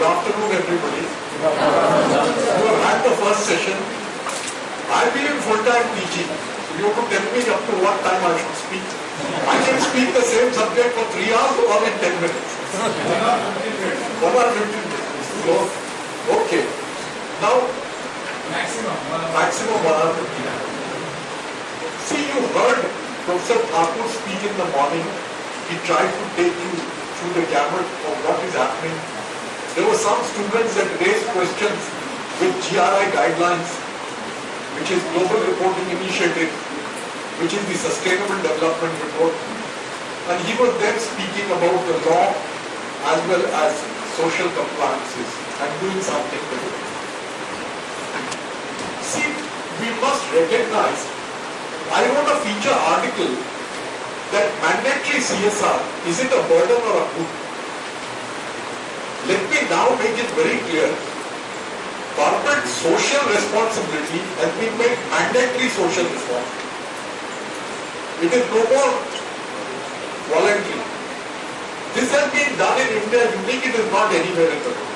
Good afternoon, everybody. You have had the first session. I've been in full-time teaching. You have to tell me up to what time I should speak. I can speak the same subject for 3 hours or in 10 minutes. 1 or 15 minutes. So, okay. Now, maximum 1 hour 15 minutes. See, you heard Professor Thakur speak in the morning. He tried to take you through the gamut of what is happening. There were some students that raised questions with GRI guidelines, which is Global Reporting Initiative, which is the Sustainable Development Report. And he was then speaking about the law as well as social compliances and doing something with it. See, we must recognize, I wrote a feature article that mandatory CSR, is it a burden or a good? Let me now make it very clear. Corporate social responsibility has been made mandatory social responsibility. It is no more voluntary. This has been done in India, unique, it is not anywhere in the world.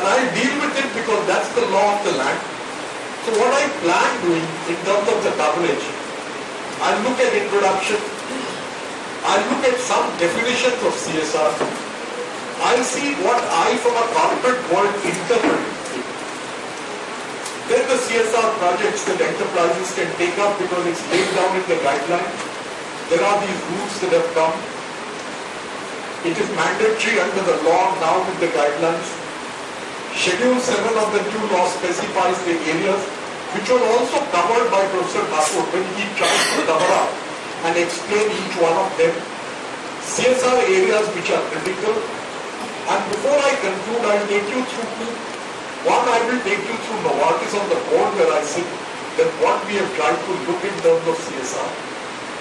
And I deal with it because that's the law of the land. So what I plan doing in terms of the coverage, I'll look at introduction, I'll look at some definitions of CSR, I'll see what I from a corporate world interpret. Then the CSR projects that enterprises can take up because it's laid down in the guideline. There are these rules that have come. It is mandatory under the law now with the guidelines. Schedule 7 of the new law specifies the areas which were also covered by Professor Thakur when he tried to cover up and explain each one of them. CSR areas which are critical. And before I conclude, I'll take you through two. One, I will take you through Novartis on the board where I sit, that what we have tried to look in terms of CSR.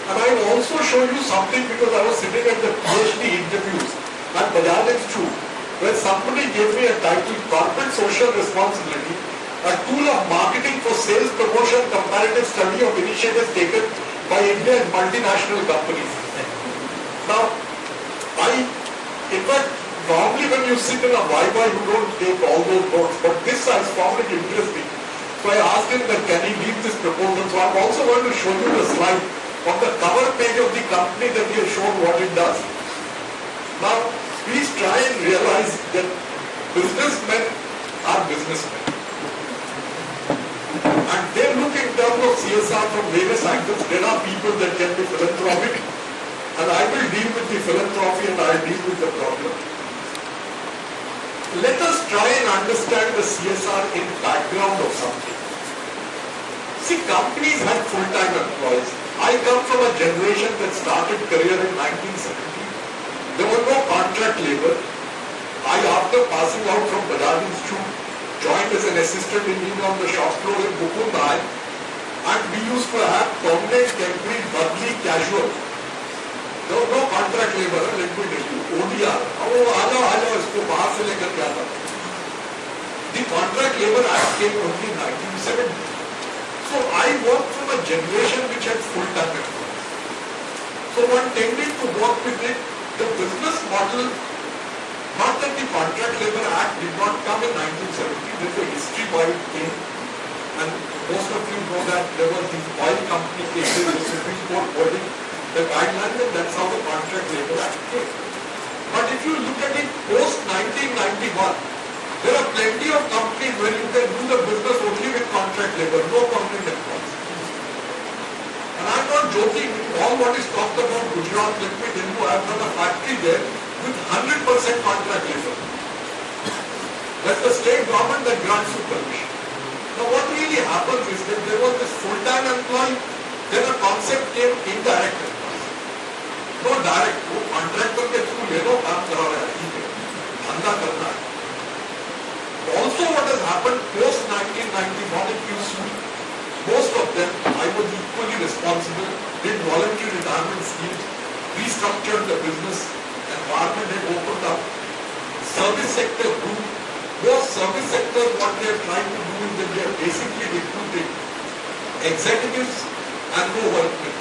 And I will also show you something because I was sitting at the PhD interviews at Bajaj Institute where somebody gave me a title, Corporate Social Responsibility, a tool of marketing for sales promotion, comparative study of initiatives taken by India and multinational companies. Now, in fact, normally when you sit in a Viva, you don't take all those notes, but this I found it interesting. So I asked him that can he leave this proposal. So I'm also going to show you the slide on the cover page of the company that he has shown what it does. Now, please try and realize that businessmen are businessmen. And they look in terms of CSR from various angles. There are people that can be philanthropic, and I will deal with the philanthropy and I will deal with the problem. Let us try and understand the CSR in background of something. See, companies had full-time employees. I come from a generation that started career in 1970. There was no contract labor. I, after passing out from Bajaj Institute, joined as an assistant engineer on the shop floor in Mukundai, and we used to have permanent, temporary, monthly, casual. There was no contract labor, let me tell you. ODR. The Contract Labor Act came only in 1970. So I worked from a generation which had full-time employees. So one tended to work with it. The business model, not that the Contract Labor Act did not come in 1970, there's a history why it came. And most of you know that there were these oil company cases, the Supreme Court holding the guidelines, and that's how the Contract Labor Act came. But if you look at it post-1991, there are plenty of companies where you can do the business only with contract labor, no permanent employees. And I'm not joking, all what is talked about Gujarat, let me tell you, I have done a factory there with 100% contract labor. That's the state government that grants you permission. Now what really happens is that there was this full-time employee, then a concept came indirect employees. No direct, वो contractor के through ले लो काम करा रहा है, ठीक है, धंधा करना है. Also what has happened post 1991, if you see, most of them, I was equally responsible, did voluntary retirement schemes, restructured the business, environment had opened up, service sector grew. Most service sectors, what they are trying to do is that they are basically recruiting executives and no workmen.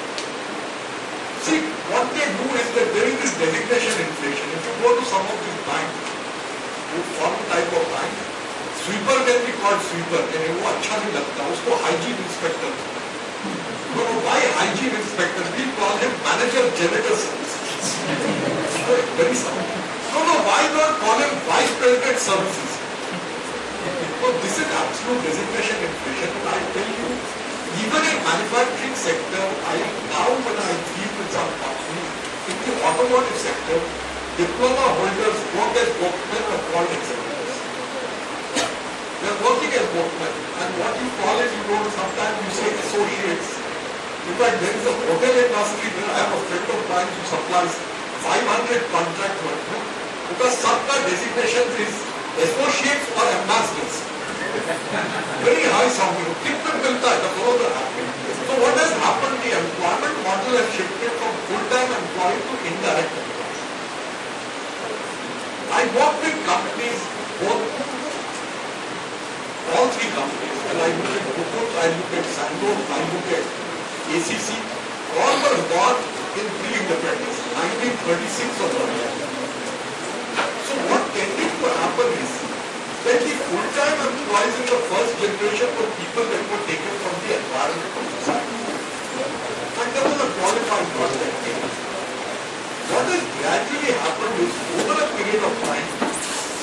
See, what they do is that there is this designation inflation. If you go to some of these banks, from type of bank. Sweeper can be called sweeper, and वो अच्छा नहीं लगता, उसको hygiene inspector. No, why hygiene inspector? We call him manager janitor services. Very simple. No, why not call him vice president services? So this is absolute designation inflation, and I tell you, even in manufacturing sector, now when I deal with some companies, in the automotive sector, diploma holders work as workmen or called executives. They are working as workmen, and what you call is, sometimes you say associates. In fact, there is a hotel industry where I have a friend of mine who supplies 500 contract workmen, because सबका designation is associates or ambassadors. Very high sounding. कितना मिलता है, the further happening. So what has happened? The employment model has shifted from full-time employee to indirect employee. I work with companies, all three companies. Well, I look at Cookut, I look at Sandoz, I look at ACC. All were born in pre-independence, 1936 or something. So what tended to happen is that the full-time employees in the first generation were people that were taken from the environment of society. And there was a qualified project. What has gradually happened is, over a period of time,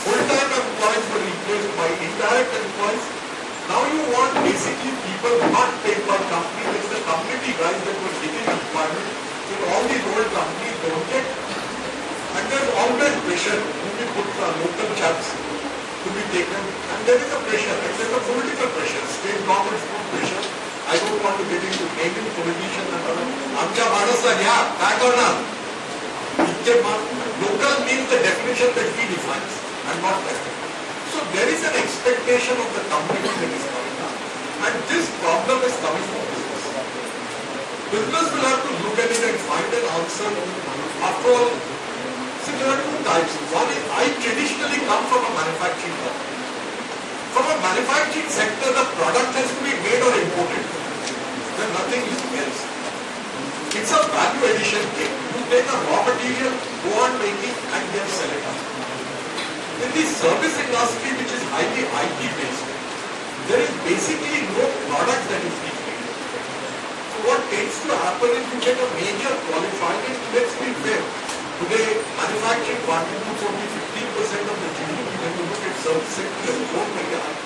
full-time employees were replaced by indirect employees. Now you want basically people not paid by company, it's the community guys that were giving employment in all these old companies don't get. And there's always pressure to be put on local chaps to be taken, and there is a pressure, and there is a political pressure, state governments put pressure. I don't want to get into naming politicians and other. Amcha Manasa, yeah, back or not. Local means the definition that he defines, and not that. So there is an expectation of the community that is coming up, and this problem is coming from business. Business will have to look at it and find an answer. After all, see, there are two types. One is, I traditionally come from a manufacturing company. From a manufacturing sector, the product has to be made or imported. Then nothing else. It's a value addition thing. You take a raw material, go on making, and then sell it out. In the service industry, which is highly IT based, there is basically no product that is being made. So what tends to happen is you get a major qualified, and let's be fair. Today, manufacturing contributes only 15% of the GDP when you look at service sector as grown very high.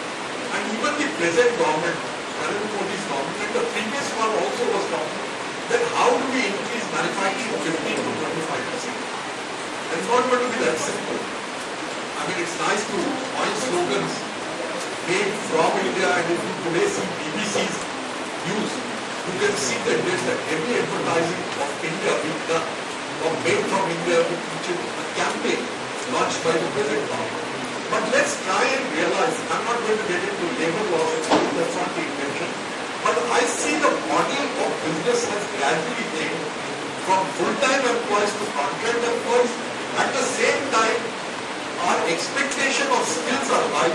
And even the present government, Narendra Modi's government, and the previous one also was talking, then how do we increase manufacturing 15 to 25%? And it's not going to be that simple. I mean, it's nice to coin slogans made from India, and if you today see BBC's news, you can see that there's a heavy advertising of India being done, or made from India, which is a campaign launched by the present government. But let's try and realize, I'm not going to get into labor laws, that's not the intention, but I see the model of business has gradually changed from full-time employees to contract employees. At the same time, our expectation of skills are high,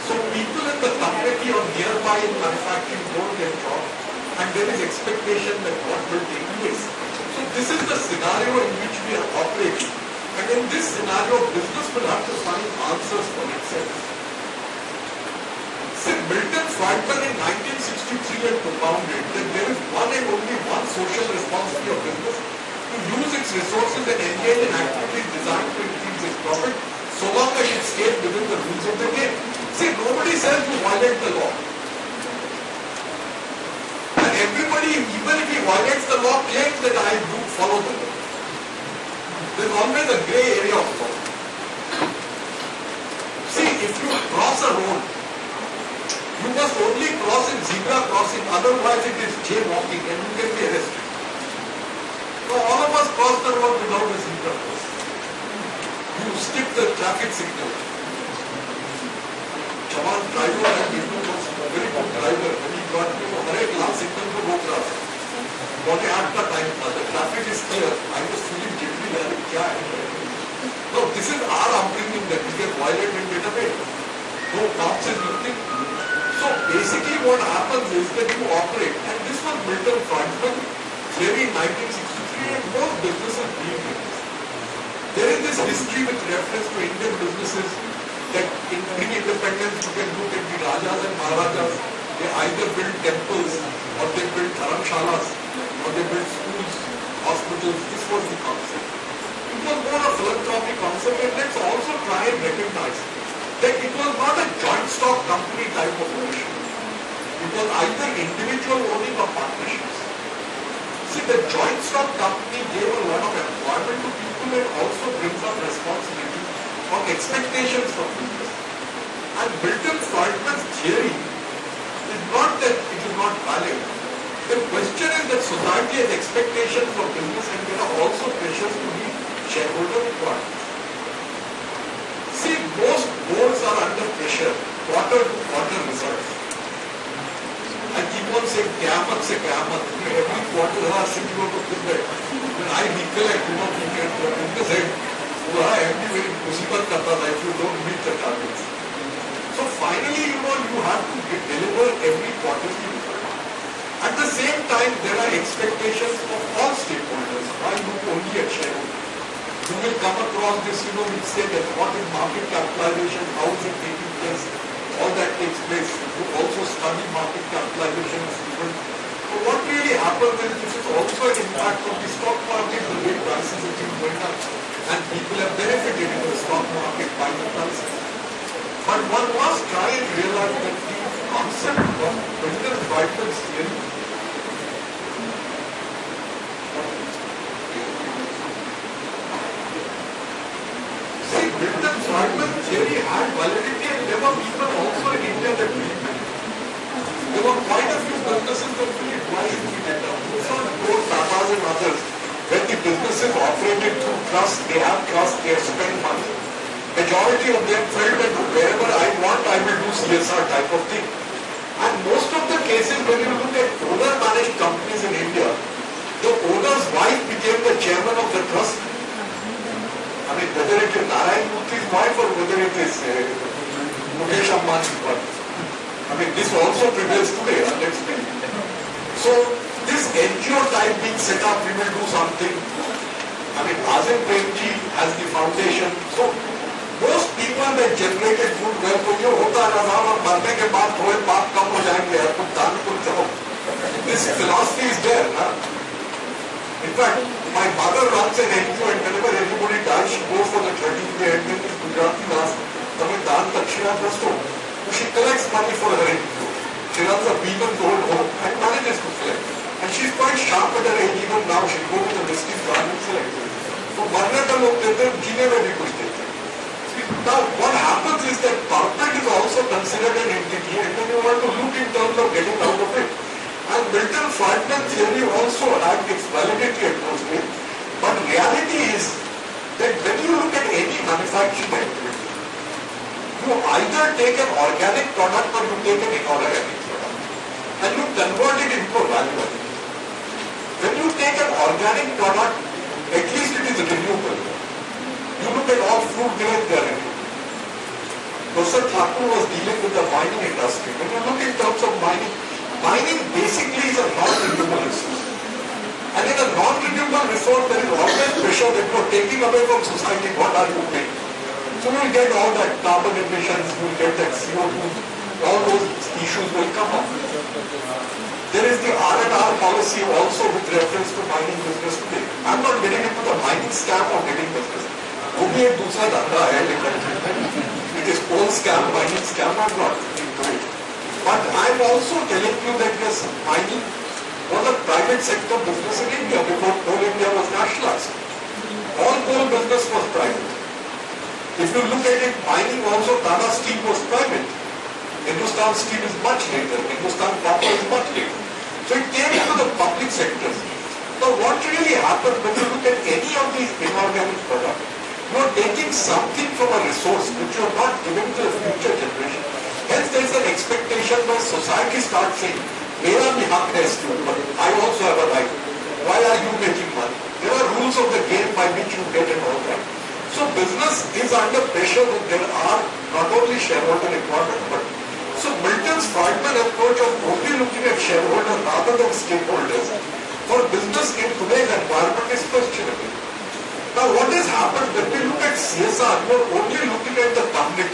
so people in the community or nearby in manufacturing don't get jobs, and there is expectation that what will take place. So this is the scenario in which we are operating, and in this scenario, business will have to find answers for itself. See, Milton Friedman in 1963 had propounded that there is one and only one social responsibility of business: to use its resources and engage in activities designed to increase its profit, so long as it stays within the rules of the game. See, nobody says you violate the law. And everybody, even if he violates the law, claims that I do follow the law. There is always a grey area of law. See, if you cross a road, you must only cross in zebra crossing, otherwise it is jaywalking and you can be arrested. So all of us cross the road without a zebra crossing. You skip the traffic signal. Chaman driver and Hindu was a very good driver. When he got to the last signal to road traffic. What after time, the traffic is clear. I was feeling guilty that no, this is our upbringing that we can violate and get away. No cops is nothing. So basically what happens is that you operate, and this was Milton Friedman, maybe in 1963, and most businesses believe in this. There is this history with reference to Indian businesses that in Maharajas, they either build temples or they build dharamshalas or they build schools, hospitals. This was the concept. It was more a philanthropic concept, and let's also try and recognize that it was not a joint stock company type of ownership. It was either individual owning or partnerships. See, the joint stock company gave a lot of employment to people and also brings up responsibility or expectations from people. And Milton Friedman's theory is not that it is not valid. The question is that society has expectations from business and there are also pressures to meet shareholder requirements. See, most boards are under pressure, quarter to quarter results. I keep on saying, Qiyamah se Qiyamah. Every quarter there are CEO to put that. When I recollect, being at the business head, MD very musibat karta tha if you don't meet the targets. So finally, you have to deliver every quarterly result. At the same time, there are expectations of all stakeholders. Why look only at shareholders? You will come across this, which say that what is market capitalization, how is it taking place, all that takes place. You also study market capitalization of people. So what really happens is this is also an impact of the stock market, the way prices have been going up, and people have benefited in the stock market by the prices. But one must try and realize that the concept of Milton Friedman's theory Milton Friedman's theory had validity, and there were people also in India that believed it. There were quite a few businesses that believed why should we get down. It's not those Tatas and others. When the businesses operated through trust, they have trust, they have spent money. Majority of them felt that wherever I want, I will do CSR type of thing. And most of the cases, when you look at owner-managed companies in India, the owner's wife became the chairman of the trust. I mean, whether it is Narayan Murthy's wife or whether it is Mukesh Ambani's wife. I mean, this also prevails today, let's be. So, this NGO type being set up, we will do something. I mean, Azim Premji has the foundation. So, most people that generated good wealth, जो होता रहा और मरने के बाद थोड़े पाप कम हो जाएंगे, कुछ दान कुछ जाओ. This philosophy is there, na? In fact, my mother runs an NGO, and whenever everybody dies, she goes for the 13th day, and then the Gujarati last, Tamil Dan Dakshina Trusto. So she collects money for her NGO. She runs a vegan old home and manages to collect. And she's quite sharp at her age, even now. She'll go to the Mystic Garden select. So मरने का लोग देते हैं, जीने में भी कुछ देते हैं. Now, what happens is that corporate is also considered an entity, and then you want to look in terms of getting out of it. And Milton Friedman's theory also had its validity at those days. But reality is that when you look at any manufacturing activity, you either take an organic product or you take an inorganic product. And you convert it into a value added. When you take an organic product, at least it is renewable. You look at all fruit grains, they are renewable. Professor Thakur was dealing with the mining industry. When you look in terms of mining, mining basically is a non-renewable resource. And in a non-renewable resource, there is always pressure that you are taking away from society. What are you doing? So you will get all that carbon emissions, you will get that CO2, all those issues will come up. There is the R&R policy also with reference to mining business today. I am not getting into the mining scam or getting business. वो भी एक दूसरा धंधा है, it is coal scam, mining scam, I am not into it. But I am also telling you that this mining was a private sector business in India before Coal India was nationalized. All coal business was private. If you look at it, mining also, Tata Steel was private. Hindustan Steel is much later. Hindustan Copper is much later. So it came into the public sectors. So what really happens when you look at any of these inorganic products, you are taking something from a resource which you are not giving to the future generation. Hence there is an expectation where society starts saying, मेरा भी हक है इसके ऊपर, I also have a right. Why are you making money? There are rules of the game by which you get and all that. So business is under pressure that there are not only shareholder requirements, but so Milton's Friedman approach of only looking at shareholders rather than stakeholders for business in today's environment is questionable. Now what has happened when we look at CSR, we are only looking at the public.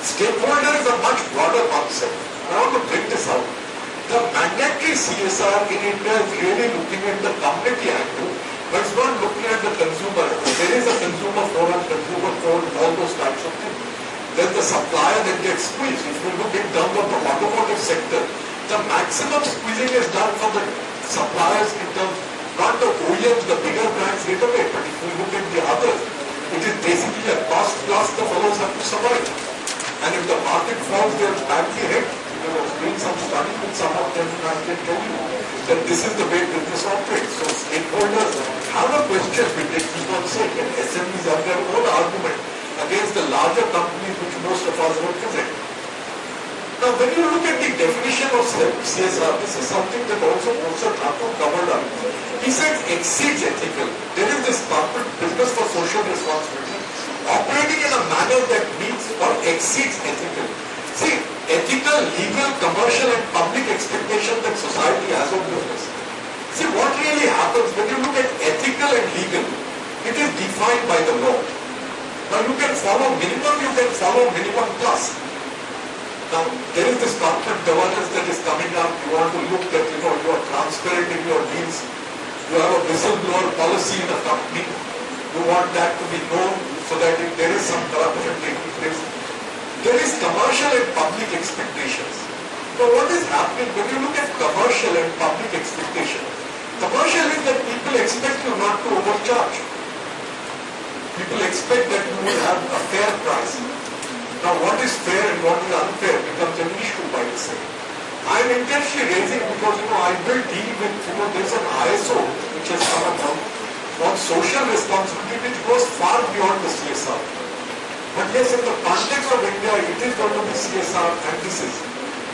Stakeholder is a much broader concept. I want to bring this out. The mandatory CSR in India is really looking at the community angle, but it's not looking at the consumer. There is a consumer forum, consumer code, all those types of things. Then the supplier that gets squeezed. If you look in terms of the automotive sector, the maximum squeezing is done for the suppliers in terms, not the OEMs, the bigger brands get away, but if you look at the others, it is basically a cost plus the fellows have to survive. And if the market falls, they are badly hit. I was doing some study with some of them, and I can tell you that this is the way business operates. So stakeholders have a question which they keep on saying, and SMEs have their own argument against the larger companies which most of us represent. Now, when you look at the definition of CSR, this is something that also Professor Thakur covered up. He said exceeds ethical. There is this corporate business for social responsibility operating in a manner that meets or exceeds ethical. See, ethical, legal, commercial and public expectation that society has of business. See, what really happens when you look at ethical and legal, it is defined by the law. Now, you can follow minimum, you can follow minimum plus. Now, there is this corporate governance that is coming up. You want to look that, you are transparent in your deals. You have a whistleblower policy in a company. You want that to be known so that if there is some corruption taking place. There is commercial and public expectations. Now, what is happening when you look at commercial and public expectation? Commercial is that people expect you not to overcharge. People expect that you will have a fair price. Now, what is fair and what is unfair becomes an issue by itself. I am intentionally raising because, I will deal with, there's an ISO which has come about on social responsibility which goes far beyond the CSR. But yes, in the context of India, it is going to be CSR and this is.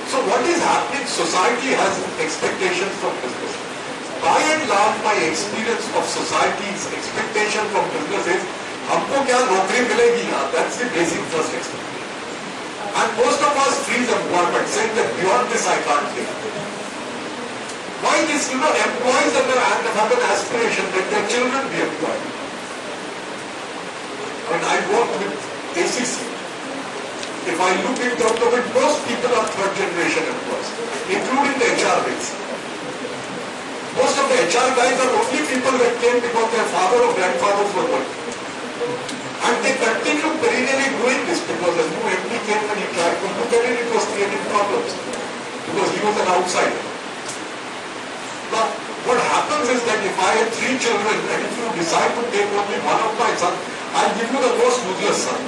So what is happening? Society has expectations from business. By and large, my experience of society's expectation from business is, हमको क्या नौकरी मिलेगी यहाँ? That's the basic first expectation. And most of us freeze employment, saying that beyond this I can't take. Why this? Employees have an aspiration that their children be employed. I work with ACC. If I look in terms of it, most people are third generation employees, including the HR base. Most of the HR guys are only people that came because their father or grandfathers were working. And they continue perennially doing this because the new MD came and he tried to look at it, it was creating problems because he was an outsider. Now, what happens is that if I have 3 children and if you decide to take only one of my sons, I'll give you the most useless son.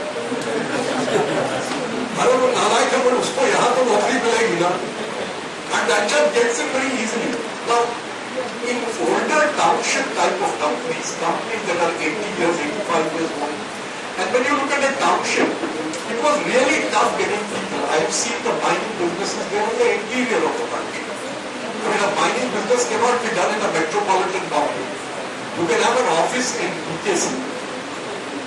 अरे वो नालायक है पर उसको यहाँ तो नौकरी मिलेगी ना, and that job gets it very easily. Now, in older township type of companies that are 80 years, 85 years old, and when you look at a township, it was really tough getting people. I have seen the mining businesses there in the interior of the country. A mining business cannot be done in a metropolitan boundary. You can have an office in BKC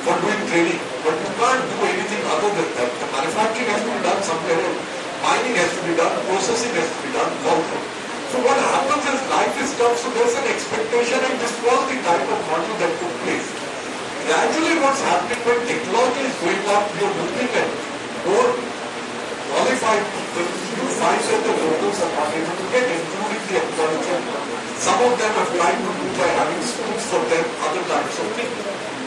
for doing training, but you can't do anything other than that. The manufacturing has to be done somewhere else. Mining has to be done, processing has to be done, all that. So what happens is life is tough, so there's an expectation, and this was the type of model that took place. Gradually what's happening when technology is going up, you're looking at more qualified people, you find that the locals are not able to get, including the employees. Some of them have tried to do by having schools for them, other types of things.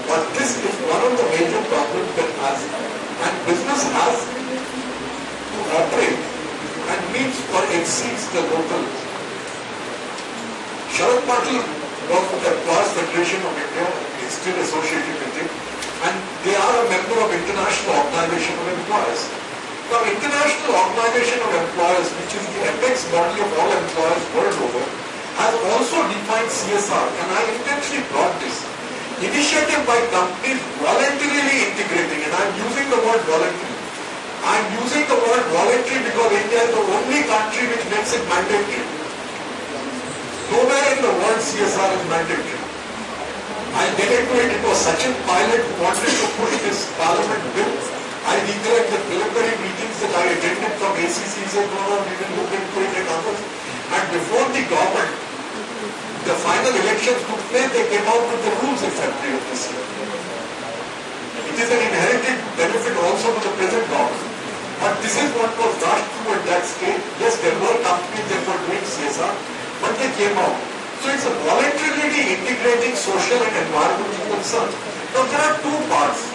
But this is one of the major problems that has, and business has to operate and meets or exceeds the local. Sharad Patil was with the Employers Federation of India, is still associated with it, and they are a member of International Organization of Employers. Now, International Organization of Employers, which is the apex body of all employers world over, has also defined CSR, and I intentionally brought this. Initiative by companies voluntarily integrating, and I am using the word voluntary. I am using the word voluntary because India is the only country which makes it mandatory. Nowhere in the world CSR is mandatory. I'll get into it. It was Sachin Pilot who wanted to push this parliament bill. I recollect the preliminary meetings that I attended from ACC. He said, no, we will look into it and others. And before the government, the final elections took place, they came out with the rules in February of this year. It is an inherited benefit also to the present government. But this is what was rushed through at that stage. Yes, there were companies that were doing CSR, but they came out. So it's a voluntarily integrating social and environmental concern. Now there are two parts.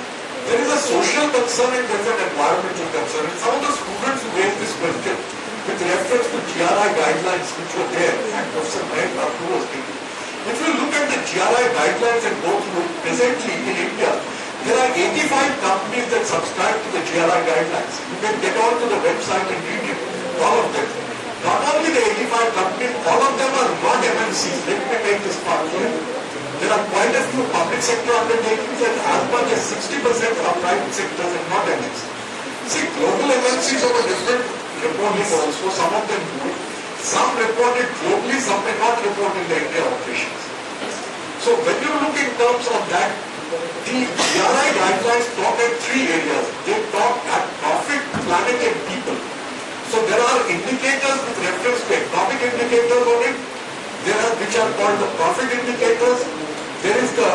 There is a social concern and there is an environmental concern. And some of the students who raised this question with reference to GRI guidelines which were there and Professor Mahendra Babu was taking. If you look at the GRI guidelines and go through presently in India, there are 85 companies that subscribe to the GRI guidelines. You can get onto the website and read it, all of them. Not only the 85 companies, all of them are not MNCs. Let me make this part clear. There are quite a few public sector undertakings and as much as 60% are private sectors and not MNCs. See, global MNCs have a different reporting also. Some of them do it. Some report it globally, some may not report in the India operations. So when you look in terms of that, the GRI guidelines talk at three areas. They talk at profit, planet and people. So there are indicators with reference to economic indicators on it. There are which are called the profit indicators. There is the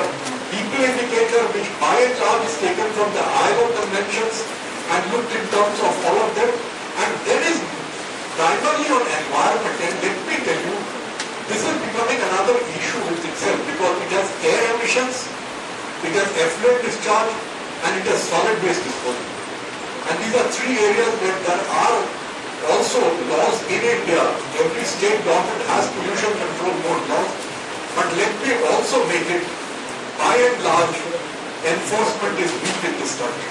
people indicator which by and large is taken from the ILO conventions and looked in terms of all of them. And there is primarily on environment, and let me tell you, this is becoming another issue with itself because it has air emissions, it has effluent discharge, and it has solid waste disposal. And these are three areas where there are also laws in India. Every state government has pollution control board laws, but let me also make it, by and large, enforcement is weak in this country.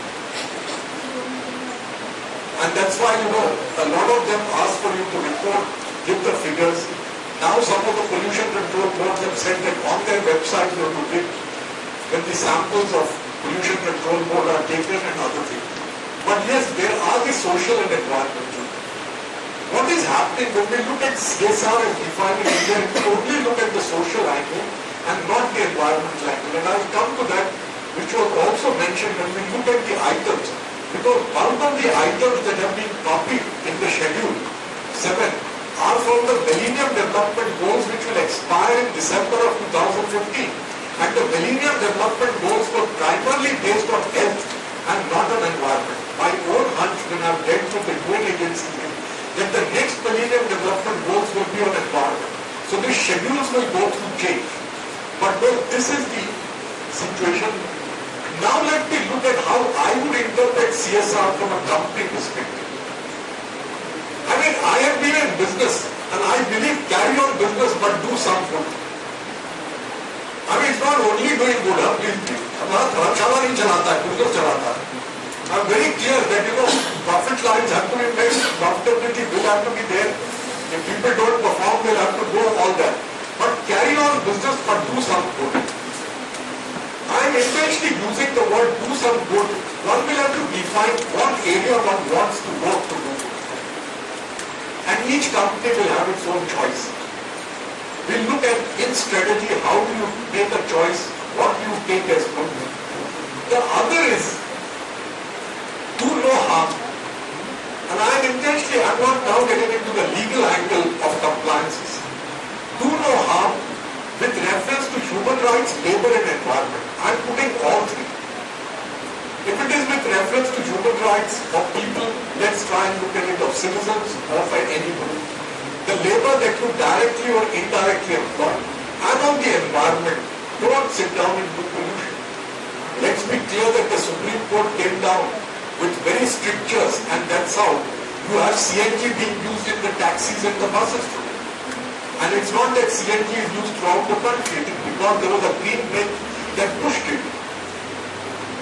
And that's why, you know, a lot of them ask for you to report, give the figures. Now some of the pollution control boards have said that on their website you have to give when the samples of pollution control board are taken and other things. But yes, there are the social and environmental. What is happening when we look at CSR as defined in India, we only look at the social angle and not the environmental angle. And I'll come to that, which was also mentioned when we look at the items. Because bulk of the items that have been copied in the schedule 7 are from the Millennium Development Goals which will expire in December of 2015. And the Millennium Development Goals were primarily based on health and not on environment. My own hunch when I've dealt with the UN agency that the next Millennium Development Goals will be on environment. So these schedules will go through change. But well, this is the situation. Now let me look at how I would interpret CSR from a company perspective. I mean, I have been in business and I believe carry on business but do some good. I mean, it's not only doing good, please. I'm very clear that, you know, profit lines have to be made, profitability will have to be there. If people don't perform, they'll have to go all that. But carry on business but do some good. I am intentionally using the word do some good. One will have to define what area one wants to work to do. And each company will have its own choice. We'll look at in strategy how do you make a choice, what do you take as good. The other is do no harm. And I am intentionally, I'm not now getting into the legal angle of compliances. Do no harm with reference to human rights, labor and environment. I'm putting all three. If it is with reference to human rights of people, let's try and look at it of citizens or for anybody. The labor that you directly or indirectly employ, and on the environment, don't sit down and do pollution. Let's be clear that the Supreme Court came down with very strictures and that's how you have CNG being used in the taxis and the buses today. And it's not that CNG is used throughout the country, it is because there was a green bill that pushed it.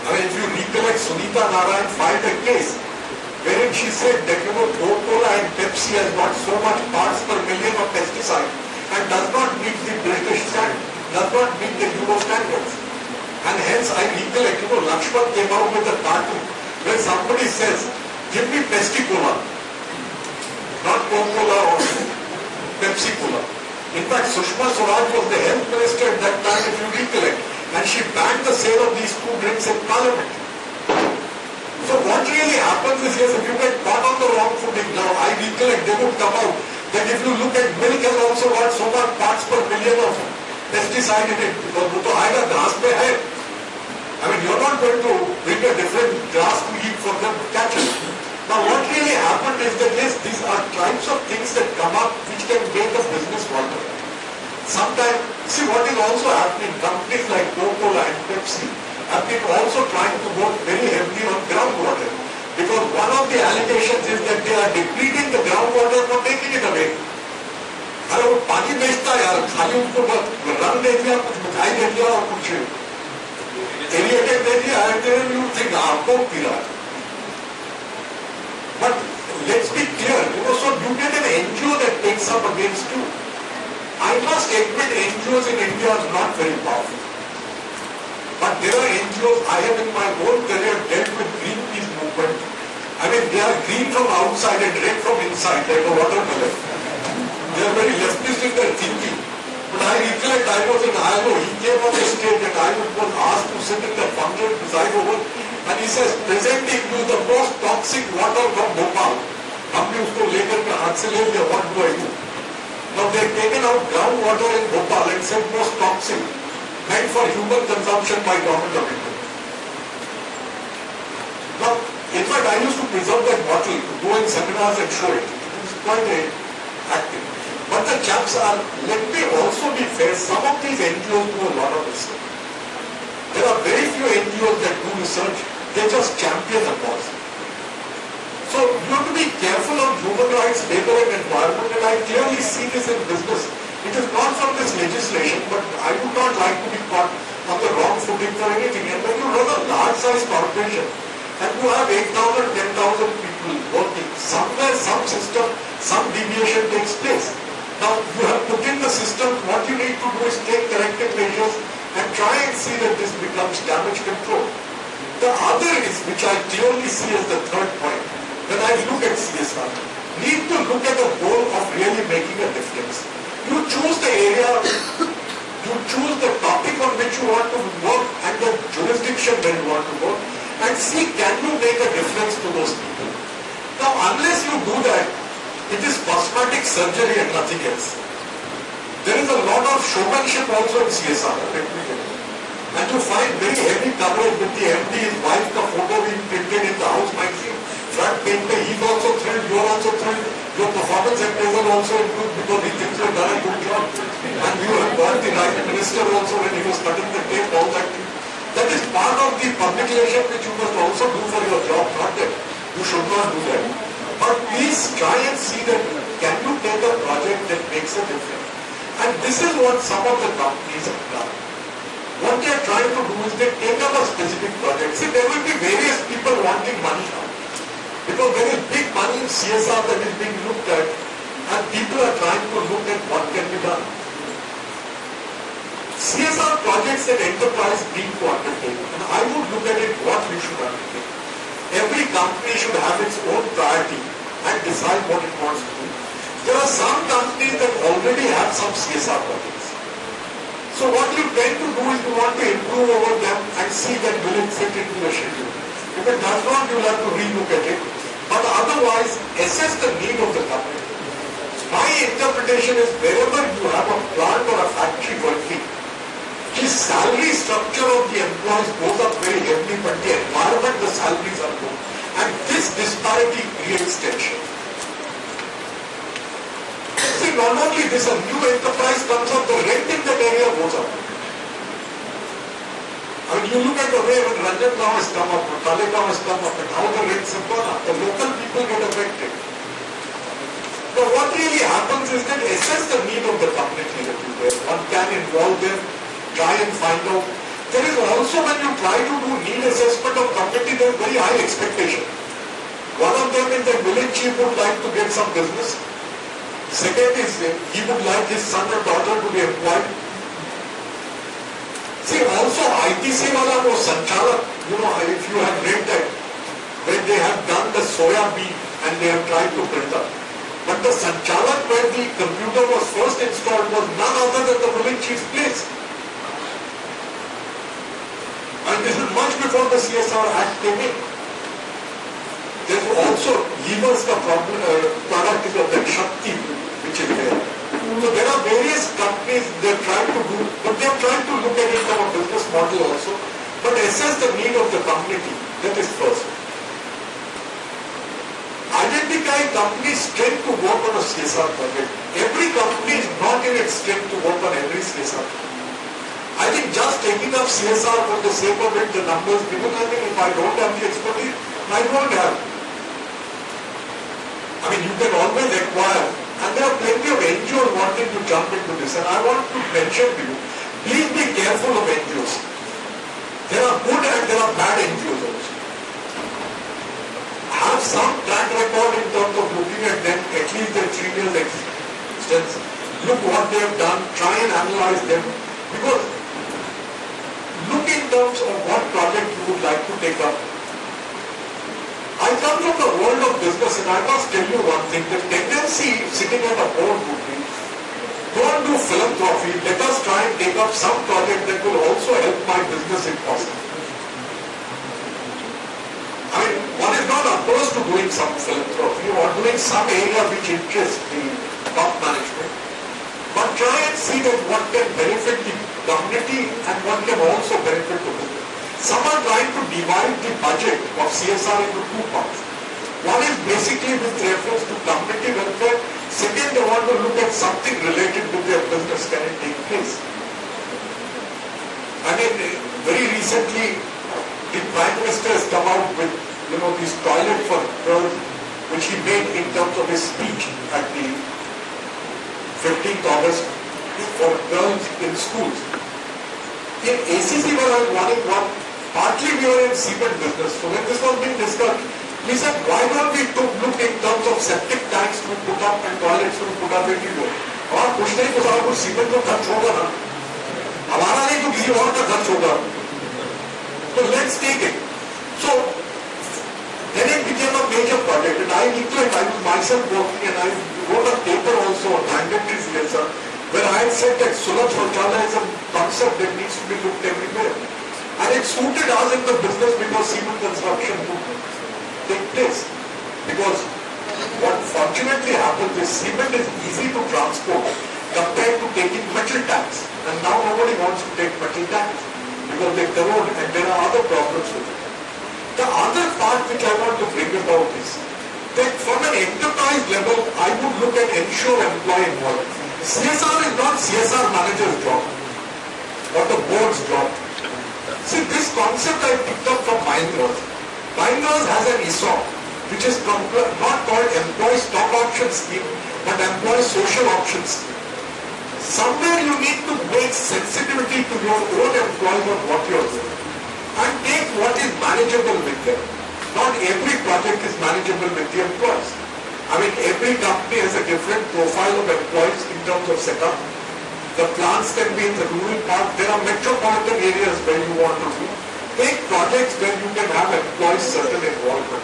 I mean, if you recollect, Sunita Narayan filed a case wherein she said that, you know, Coca-Cola and Pepsi has got so much parts per million of pesticide and does not meet the British standard, does not meet the Euro standards. And hence I recollect, you know, Lakshman came out with a cartoon where somebody says, give me Pepsi-Cola, not Coca-Cola or Pepsi-Cola. In fact, Sushma Swaraj was the health minister at that time, if you recollect, and she banned the sale of these two drinks in Parliament. So what really happens is, yes, if you get caught on the wrong footing, now I recollect, they would come out that if you look at milk has also got so much parts per million of pesticide in it, because वो तो आएगा घास पे है. I mean, you're not going to bring a different grass to eat for them to catch it. Now what happened is that yes, these are types of things that come up which can make a business model. Sometimes, see what is also happening, companies like Coca-Cola and Pepsi have been also trying to work very heavily on groundwater. Because one of the allegations is that they are depleting the groundwater for taking it away. अरे वो पानी बेचता है यार, खाली उनको रंग दे दिया, कुछ मिठाई दे दिया और कुछ एरिएटेड दे दिया, you think आपको पी रहा है. But let's be clear, so you get an NGO that takes up against you. I must admit NGOs in India are not very powerful. But there are NGOs, I have in my whole career dealt with Greenpeace movement. I mean, they are green from outside and red from inside, like a watermelon. They are very leftist in their thinking. But I recollect I was in ILO, he came on the stage and I was asked to sit in the function beside over and he says, presenting you the most toxic water from Bhopal. हमने उसको लेकर के हाथ से ले लिया, what do I do? Now they have taken out groundwater in Bhopal and said most toxic, meant for human consumption by government of India. Now, in fact, I used to preserve that bottle to go in seminars and show it. It was quite active. But the chaps are, let me also be fair, some of these NGOs do a lot of research. There are very few NGOs that do research, they just champion the cause. So you have to be careful on human rights, labor and environment, and I clearly see this in business. It is not from this legislation, but I would not like to be caught on the wrong footing for anything. And when you run a large size corporation, and you have 8,000, 10,000 people working, somewhere some system, some deviation takes place. Now, you have put in the system, what you need to do is take corrective measures and try and see that this becomes damage control. The other is, which I clearly see as the third point, when I look at CSR, need to look at the goal of really making a difference. You choose the area, you choose the topic on which you want to work and the jurisdiction where you want to work, and see can you make a difference to those people. Now, unless you do that, it is cosmetic surgery and nothing else. There is a lot of showmanship also in CSR, and you find very heavy coverage with the MD, his wife, the photo being printed in the house magazine, front page, he's also thrilled, you're also thrilled, your performance appraisal also improved because he thinks you've done a good job, and you have got the right minister also when he was cutting the tape, all that. That is part of the public relation which you must also do for your job, not that you should not do that. But please try and see that can you take a project that makes a difference. And this is what some of the companies have done. What they are trying to do is they take up a specific project. See, there will be various people wanting money now. Because there is big money in CSR that is being looked at and people are trying to look at what can be done. CSR projects that enterprise need to undertake, and I would look at it what you should undertake. Every company should have its own priority and decide what it wants to do. There are some companies that already have some CSR projects. So what you tend to do is you want to improve over them and see that will it fit into the schedule. If it does not, you will have to relook at it. But otherwise, assess the need of the company. My interpretation is wherever you have a plant or a factory working, the salary structure of the employees goes up very heavily, but the environment, the salaries are low. And this disparity creates tension. See, not only this, a new enterprise comes up, the rent in that area goes up. I mean, you look at the way when Ranjangaon has come up, or Talegaon has come up, and how the rents have gone up, the local people get affected. Now, what really happens is that assess the need of the community that you there. One can involve them, try and find out. There is also when you try to do need assessment of community, there is very high expectation. One of them is that village chief would like to get some business. Second is he would like his son or daughter to be employed. See, also ITC wala wo Sanchalak, if you have read that, when they have done the soya bean and they have tried to build up. But the Sanchalak where the computer was first installed was none other than the village chief's place. And this is much before the CSR Act came in. There is also levers the product is of that Shakti which is there. So there are various companies they are trying to do, but they are trying to look at it from a business model also, but assess the need of the community. That is first. Identify identify company's strength to work on a CSR project. Every company is not in its strength to work on every CSR. I think just taking up CSR for the sake of it, the numbers, because I think if I don't have the expertise, I won't have. I mean, you can always acquire, and there are plenty of NGOs wanting to jump into this, and I want to mention to you, please be careful of NGOs. There are good and there are bad NGOs also. Have some track record in terms of looking at them, at least their 3 years existence. Look what they have done, try and analyze them. Because look in terms of what project you would like to take up. I come from the world of business and I must tell you one thing, the tendency sitting at a board would be, don't do philanthropy, let us try and take up some project that will also help my business if possible. I mean, one is not opposed to doing some philanthropy or doing some area which interests the top management, but try and see that what can benefit the community and what can also benefit the business. Some are trying to divide the budget of CSR into 2 parts. One is basically with reference to community welfare. Second, they want to look at something related with their business. Can it take place? I mean, very recently, the Prime Minister has come out with, this toilet for girls, which he made in terms of his speech at the 15th August for girls in schools. In ACC, where I was running one, partly we were in cement business. So when this was being discussed, we said, why don't we look in terms of septic tanks to put up and toilets to put up everywhere? और कुछ नहीं कुछ और कुछ cement को खर्च होगा ना, हमारा नहीं तो किसी और का खर्च होगा. So let's take it. So then it became a major project, and I was myself working, and I wrote a paper also on mandatory CSR, where I had said that Sulabh Shauchalaya is a concept that needs to be looked everywhere. And it suited us in the business because cement construction would take place. Because what fortunately happens is cement is easy to transport compared to taking metal tanks. And now nobody wants to take metal tanks because they corrode and there are other problems with it. The other part which I want to bring about is that from an enterprise level, I would look at ensure employee involvement. CSR is not CSR manager's job or the board's job. See, this concept I picked up from Mahindra. Mahindra has an ESOP, which is not called Employee Stock Option Scheme, but Employee Social Option Scheme. Somewhere you need to make sensitivity to your own employees on what you are doing and take what is manageable with them. Not every project is manageable with the employees. I mean, every company has a different profile of employees in terms of setup. The plants can be in the rural part. There are metropolitan areas where you want to do. Take projects where you can have employees certain involvement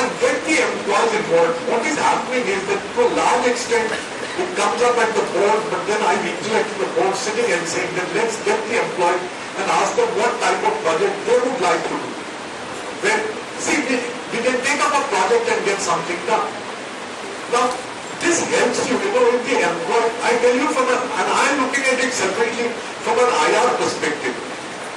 and get the employees involved. What is happening is that to a large extent it comes up at the board, but then I recollect the board sitting and saying that let's get the employees and ask them what type of project they would like to do. When, see, we can take up a project and get something done. Now, this helps you, with the employee. I tell you and I'm looking at it separately from an IR perspective.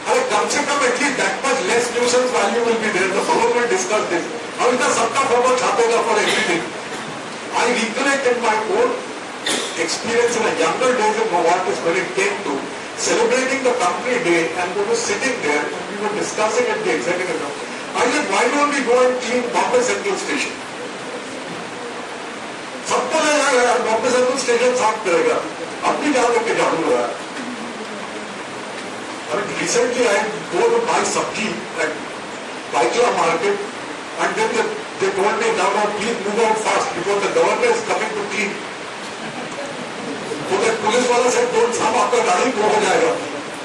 अरे कम से कम at least that much less nuisance value will be there. The fellow will discuss this. Now, इतना सबका farmer छापेगा for everything. I recollect in my own experience in a younger days in Novartis when it came to celebrating the company day and we were sitting there and we were discussing at the executive level. I said, why don't we go and clean Bombay Central Station? सबको लगा यार Bombay central station साफ करेगा, अब भी जा करके झाड़ू लगा. I mean, recently I go to buy sabji at Baikla market and then they told me now please move out fast because the governor is coming to clean. So that police wala said don't साफ आपका गाड़ी go हो जाएगा.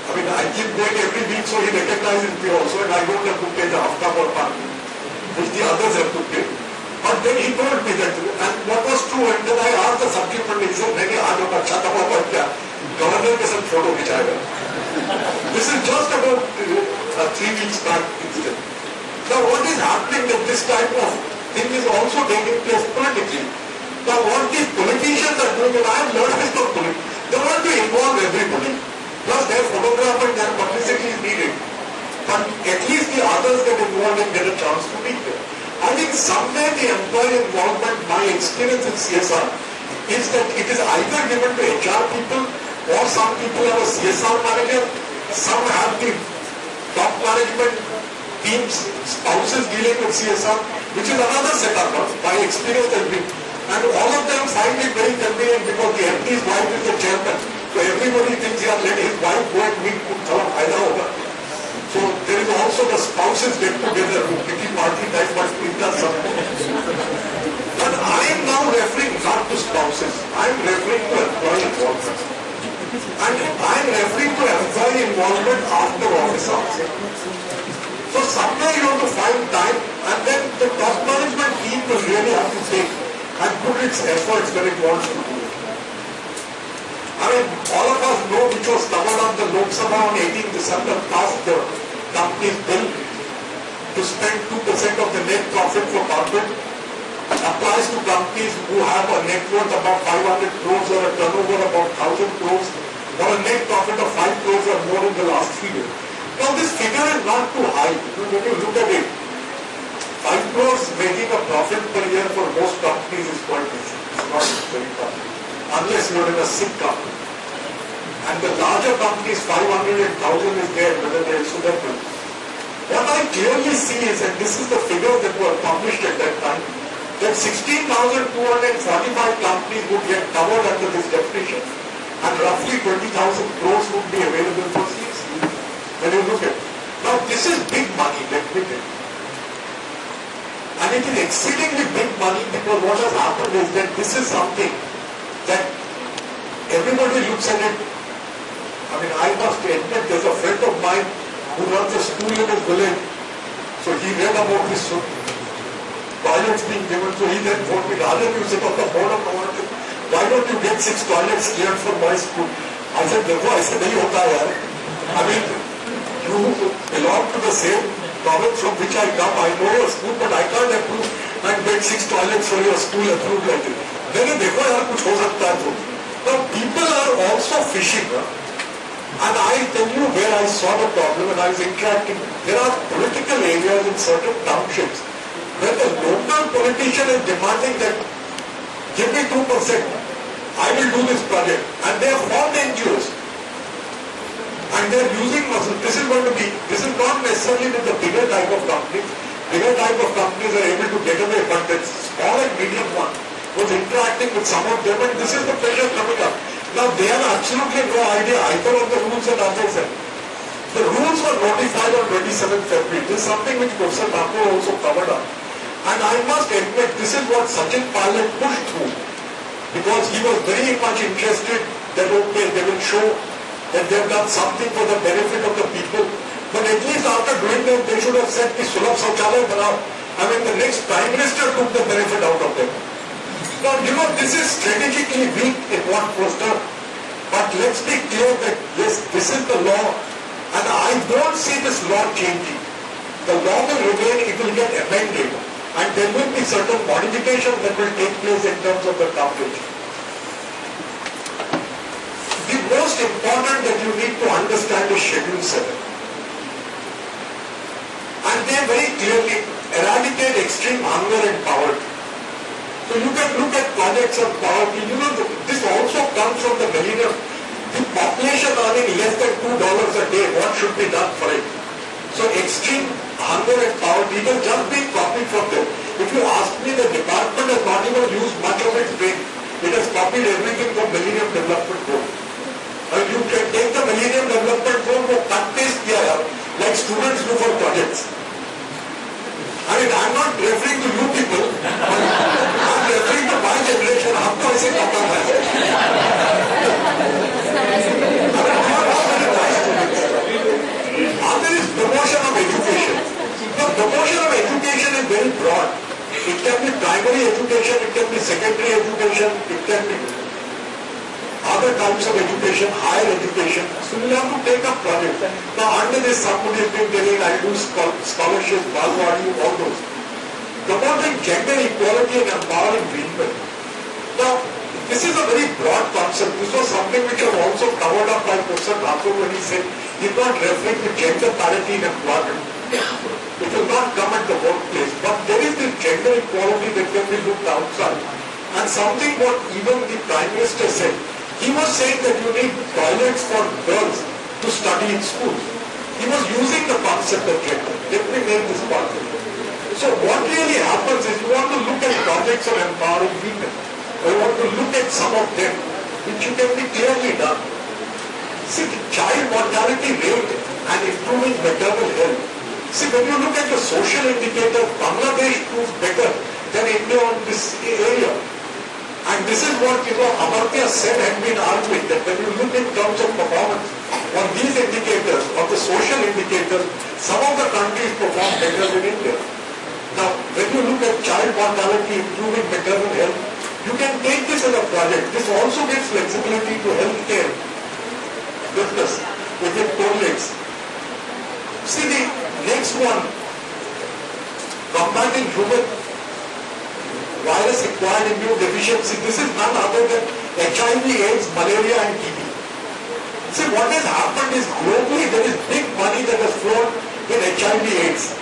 I mean, I keep going every week so he recognizes me also and I don't have to pay the hafta for park which the others have to pay. But then he told me that, and what was true, and then I asked the subject matter, he said, नहीं आज हम अच्छा था वो क्या governor के साथ photo खिंचाएगा. This is just about 3 weeks back incident. Now what is happening that this type of thing is also taking place politically. Now what these politicians are doing, and I have learned this from politics, they want to involve everybody. Plus their photograph and their publicity is needed. But at least the others get involved and get a chance to meet them. I think somewhere the employee involvement, my experience in CSR, is that it is either given to HR people or some people have a CSR manager, some have the top management teams, spouses dealing with CSR, which is another setup. My experience has been. And all of them find it very convenient because the MD's wife is the chairman. So everybody thinks he has let his wife go and meet Kutthala Faida Hoga. So there is also the spouses get together, pity party type, but it does something. But I am now referring not to spouses. I am referring to employee involvement. And I am referring to employee involvement after office hours. So somewhere you have to find time, and then the top management team will really have to take and put its efforts where it wants to do it. I mean, all of us know which was covered on the Lok Sabha on 18 December passed the company's bill to spend 2% of the net profit for corporate. Applies to companies who have a net worth about 500 crores or a turnover about 1,000 crores or a net profit of 5 crores or more in the last 3 years. Now this figure is not too high. When you look at it, 5 crores making a profit per year for most companies is quite easy. It's not very tough. Unless you are in a sick company. And the larger companies, 500 and 1,000 is there, whether they are suitable. What I clearly see is, and this is the figure that were published at that time, that 16,245 companies would get covered under this definition and roughly 20,000 crores would be available for CSR. When you look at it. Now this is big money, let me tell you. And it is exceedingly big money because what has happened is that this is something that everybody looks at it. I mean, I must admit, there's a friend of mine who runs a school in his village. So he read about this toilets being given. So he then told me, Rajan, you sit on the board of government. Why don't you get 6 toilets cleared for my school? I said, देखो ऐसे नहीं होता यार. I mean, you belong to the same province from which I come. I know your school, but I can't approve and get 6 toilets for your school approved like this. मैंने देखो यार कुछ हो सकता है तो. Now people are also fishing. And I tell you where I saw the problem and I was interacting. There are political areas in certain townships where the local politician is demanding that give me 2%, I will do this project. And they have formed NGOs. And they are using muscle. This is not necessarily with the bigger type of companies. Bigger type of companies are able to get away, but the small and medium one was interacting with some of them and this is the pressure coming up. Now they have absolutely no idea either of the rules and others. The rules were notified on 27th February. This is something which Professor Thakur also covered up. And I must admit, this is what Sachin Pilot pushed through. Because he was very much interested that okay, they will show that they have done something for the benefit of the people. But at least after doing that, they should have said, ki Sulabh Shauchalaya banao. I mean, the next Prime Minister took the benefit out of them. Now, this is strategically weak in what was done. But let's be clear that yes, this is the law. And I don't see this law changing. The law will remain, it will get amended. And there will be certain modifications that will take place in terms of the coverage. The most important that you need to understand is Schedule 7. And they very clearly eradicate extreme hunger and poverty. So you can look at projects of poverty. This also comes from the millennium. The population earning less than $2 a day, what should be done for it? So extreme hunger and poverty, it has just been copied from them. If you ask me, the department has not even used much of its brain. It has copied everything from Millennium Development Goal. And you can take the Millennium Development Goal, वो cut paste किया है, like students do for projects. I mean, I'm not referring to you people, I'm referring to my generation. हमको ऐसे करना है. Other is promotion of education. The promotion of education is very broad. It can be primary education, it can be secondary education, it can be other types of education, higher education. So we have to take up projects. Now under this somebody has been telling I do scholarships, Balwadi, all those. Promoting gender equality and empowering women. Now this is a very broad concept. This was something which was also covered up by Professor Thakur when he said he's not referring to gender parity in employment. It will not come at the workplace. But there is this gender equality that can be looked outside. And something what even the Prime Minister said, he was saying that you need toilets for girls to study in schools. He was using the concept of gender. Let me make this point. So what really happens is you want to look at projects of empowering women. Or you want to look at some of them, which you can be clearly done. See, the child mortality rate and improving maternal health. See, when you look at the social indicators, Bangladesh proves better than India on this area. And this is what, Amartya Sen had been arguing, that when you look in terms of performance on these indicators, on the social indicators, some of the countries perform better than India. Now, when you look at child mortality, improving maternal health, you can take this as a project. This also gives flexibility to healthcare business within correlates. See the next one, combating human virus acquired immune deficiency. This is none other than HIV, AIDS, malaria and TB. See, what has happened is globally there is big money that has flown in HIV, AIDS.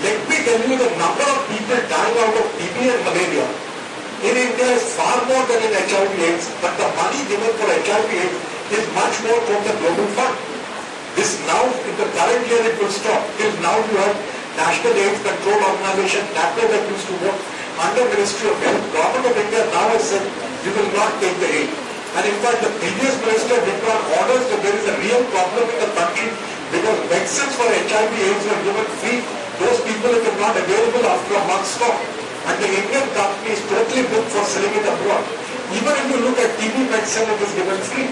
Let me tell you, the number of people dying out of TB and malaria in India is far more than in HIV, AIDS, but the money given for HIV, AIDS is much more from the Global Fund. This now, in the current year, it will stop. Till now you have National AIDS Control Organization, NAPO, that used to work under Ministry of Health. Government of India now has said, you will not take the aid. And in fact, the previous minister did not order that there is a real problem in the country because medicines for HIV AIDS were given free. Those people it is not available after a month's stop. And the Indian company is totally booked for selling it abroad. Even if you look at TB medicine, it is given free.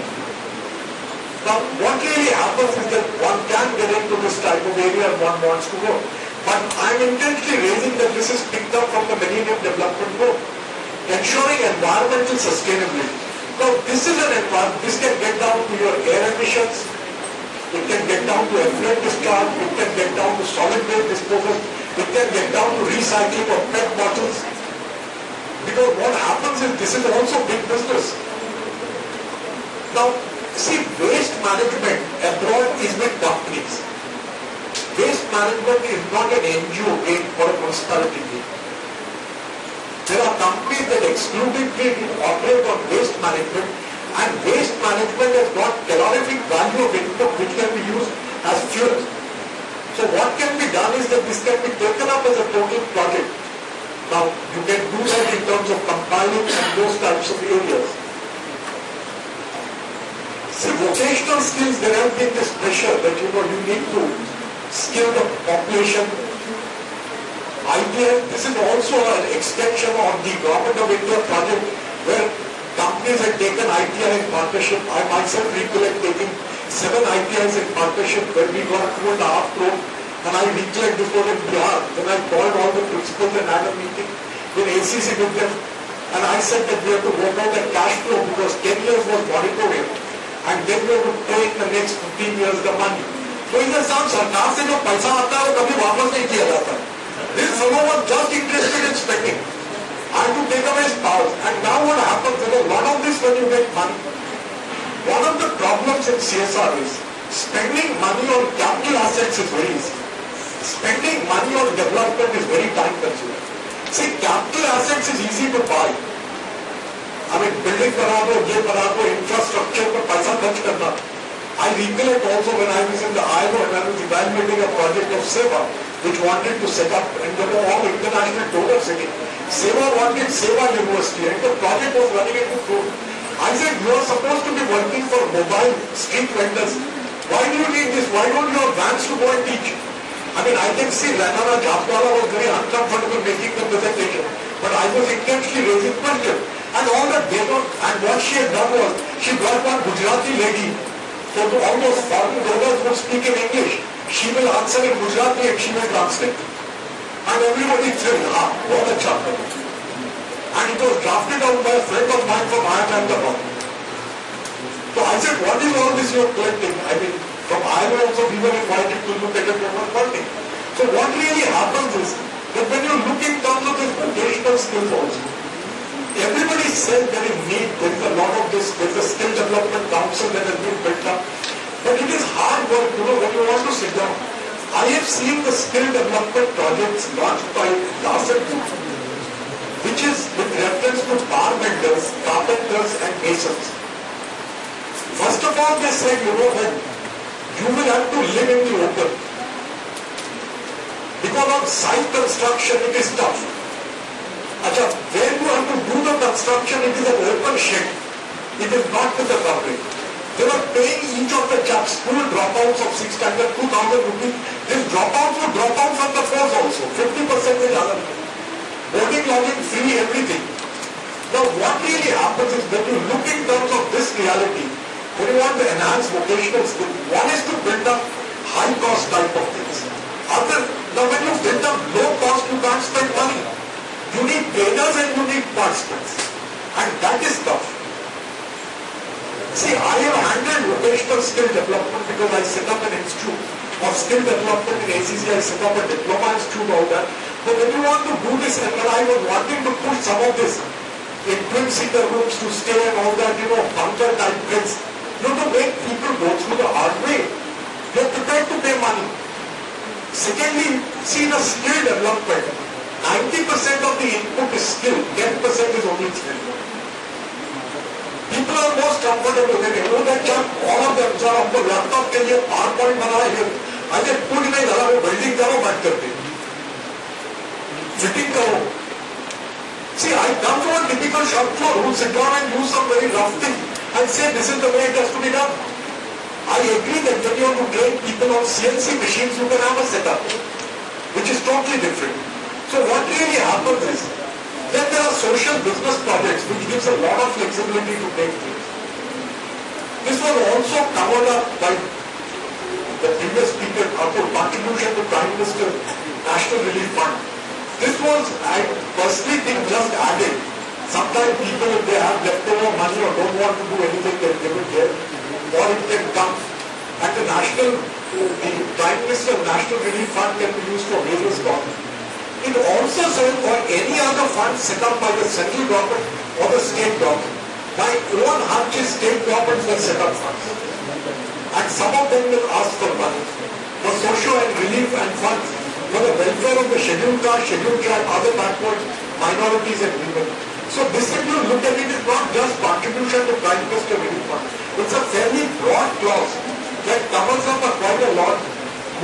Now, what really happens is that one can get into this type of area and one wants to go. But I am intentionally raising that this is picked up from the Millennium Development Goal. Ensuring environmental sustainability. Now, this is an environment, this can get down to your air emissions, it can get down to effluent discharge, it can get down to solid waste disposal, it can get down to recycling of PET bottles. Because what happens is this is also big business. Now, see, waste management abroad is with companies. Waste management is not an NGO gain or a municipality gain. There are companies that exclusively operate on waste management, and waste management has got calorific value of input which can be used as fuel. So what can be done is that this can be taken up as a total project. Now, you can do that in terms of compiling and those types of areas. See, vocational skills, there has been this pressure that you need to skill the population. ITI, this is also an extension of the Government of India project where companies had taken ITI in partnership. I myself recollect taking 7 ITIs in partnership where we got 2.5 crore, and I recollect this was in Bihar when I called all the principals and had a meeting in ACC with them, and I said that we have to work out a cash flow because 10 years was moratorium and then we have to pay in the next 15 years the money. So in the sense, सरकार से जो पैसा आता है वो कभी वापस नहीं किया जाता. This fellow was just interested in spending. I had to take away his powers. And now what happens is a lot of this when you get money. One of the problems in CSR is spending money on capital assets is very easy. Spending money on development is very time consuming. See, capital assets is easy to buy. I mean, building बना दो, ये बना दो, infrastructure पर पैसा खर्च करना. I recollect also when I was in the ILO and I was evaluating a project of SEWA, which wanted to set up, and there were all international donors in it. SEWA wanted SEWA University, and the project was running into fruit. I said, you are supposed to be working for mobile street vendors. Why do you need this? Why don't you have vans to go and teach? I mean, I can see Ranana Jafwala was very uncomfortable making the presentation, but I was intentionally raising question. And all that they don't, and what she had done was, she brought one Gujarati lady, so all those foreign donors would speak in English. She will answer in Gujarati and she will translate. And everybody said, what a chapter. And it was drafted out by a friend of mine from Ahmedabad. So I said, what is all this you are collecting? I mean, from Ireland also we were invited to look at it for one funding. So what really happens is, that when you look in terms of this vocational skills also, everybody said there is need, there is a lot of this, there is a skill development council that has been built up. But it is hard work, when you want to sit down. I have seen the skill development projects launched by Larsen Group, which is with reference to bar vendors, carpenters and masons. First of all, they said, you know what, you will have to live in the open. Because on site construction, it is tough. Achha, where you have to do the construction, it is an open shed. It is not with the public. They were paying each of the chaps school dropouts of 6 standard 2,000 rupees. These dropouts would drop out from the force also. 50% is other. Boarding, lodging, free, everything. Now what really happens is when you look in terms of this reality, when you want to enhance vocational skill, one is to build up high cost type of things. Now when you build up low cost, you can't spend money. You need trainers and you need participants. And that is tough. See, I have handled vocational skill development because I set up an institute of skill development in ACC. I set up a diploma institute, all that. But when you want to do this, and when I was wanting to push some of this in twin-seater rooms to stay and all that, bunker type things, to make people go through the hard way. They are prepared to pay money. Secondly, see the skill development. 90% of the input is skill, 10% is only skill. People are most comfortable with it. All of them, sir, आपको laptop के लिए PowerPoint बनाना है, अरे कुछ नहीं डाला, वो building करो बैठ करके, फिटिंग करो. See, I come from a typical shop floor who sit down and do some very rough thing and say this is the way it has to be done. I agree that when you have to train people on CNC machines, you can have a setup, which is totally different. So what really happens is, then there are social business projects which gives a lot of flexibility to take place. This was also covered up by the previous speaker, contribution to Prime Minister National Relief Fund. This was, I personally think, just added. Sometimes people, if they have leftover money or don't want to do anything, they give it here. Or it can come at the Prime Minister National Relief Fund can be used for various causes. It also says for any other fund set up by the central government or the state government. My own hunch is state governments will set up funds. And some of them will ask for money for social and relief and funds for the welfare of the scheduled caste, scheduled tribe, other backward minorities and women. So this, if you look at it, is not just contribution to Prime Minister Relief Fund. It's a fairly broad clause that covers up quite a lot.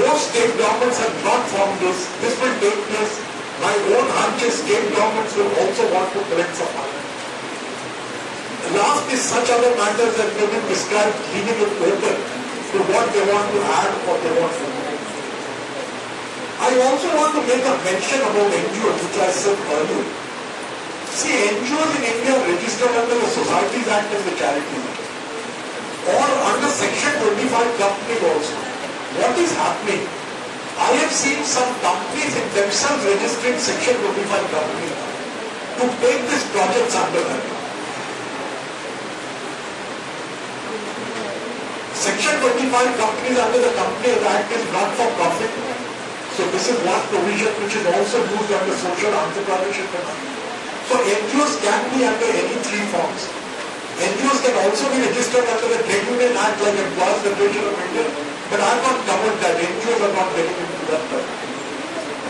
Most state governments have not formed this. This will take place. My own hunch is state governments will also want to collect some money. Last is such other matters that may be prescribed, leaving it open to what they want to add, what they want to do. I also want to make a mention about NGOs, which I said earlier. See, NGOs in India are registered under the Societies Act and the Charities Act, or under Section 25 companies also. What is happening? I have seen some companies in themselves registering Section 25 companies to take these projects under them. Section 25 companies under the Companies Act is not for profit. So this is one provision which is also used under social entrepreneurship. So NGOs can be under any three forms. NGOs can also be registered under the Trade Union Act like Employers Federation of India. But I have not covered that. NGOs are not getting into that.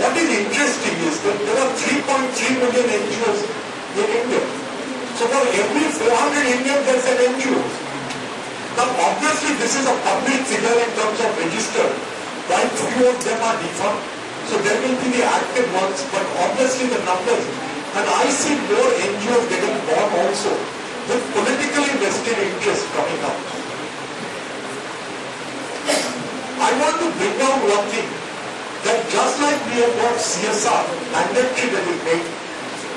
What is interesting is that there are 3.3 million NGOs in India. So for every 400 Indians, there is an NGO. Now obviously this is a public figure in terms of registered. Quite few of them are defunct. So there will be the active ones, but obviously the numbers. And I see more NGOs getting born also with politically vested interests coming up. I want to bring out one thing, that just like we have got CSR, mandatory that is made,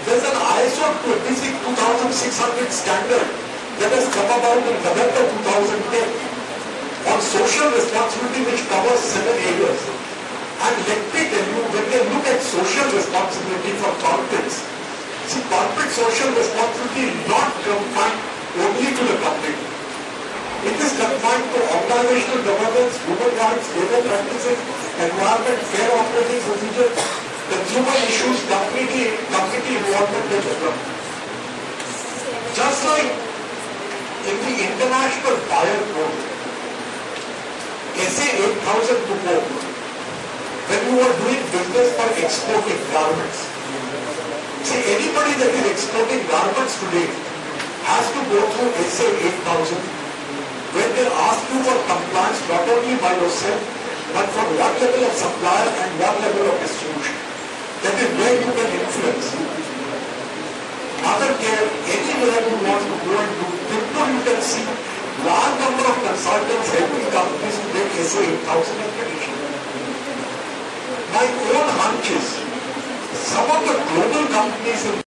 there's an ISO 2600 standard that has come about in November 2010 on social responsibility, which covers 7 areas. And let me tell you, when they look at social responsibility for corporates, see, corporate social responsibility is not confined only to the company. It is confined to organizational governance, human rights, labor practices, environment, fair operating procedures, consumer issues, community involvement and development. Just like in the International Fire Code, SA 8000 to go, when you are doing business for exporting garments. See, anybody that is exporting garments today has to go through SA 8000 when they ask you for compliance not only by yourself but from what level of supplier and what level of distribution. That is where you can influence. Other care, anywhere you want to go and do, therefore you can see large number of consultants helping companies to get SA 8000 accreditation. My own hunch is some of the global companies in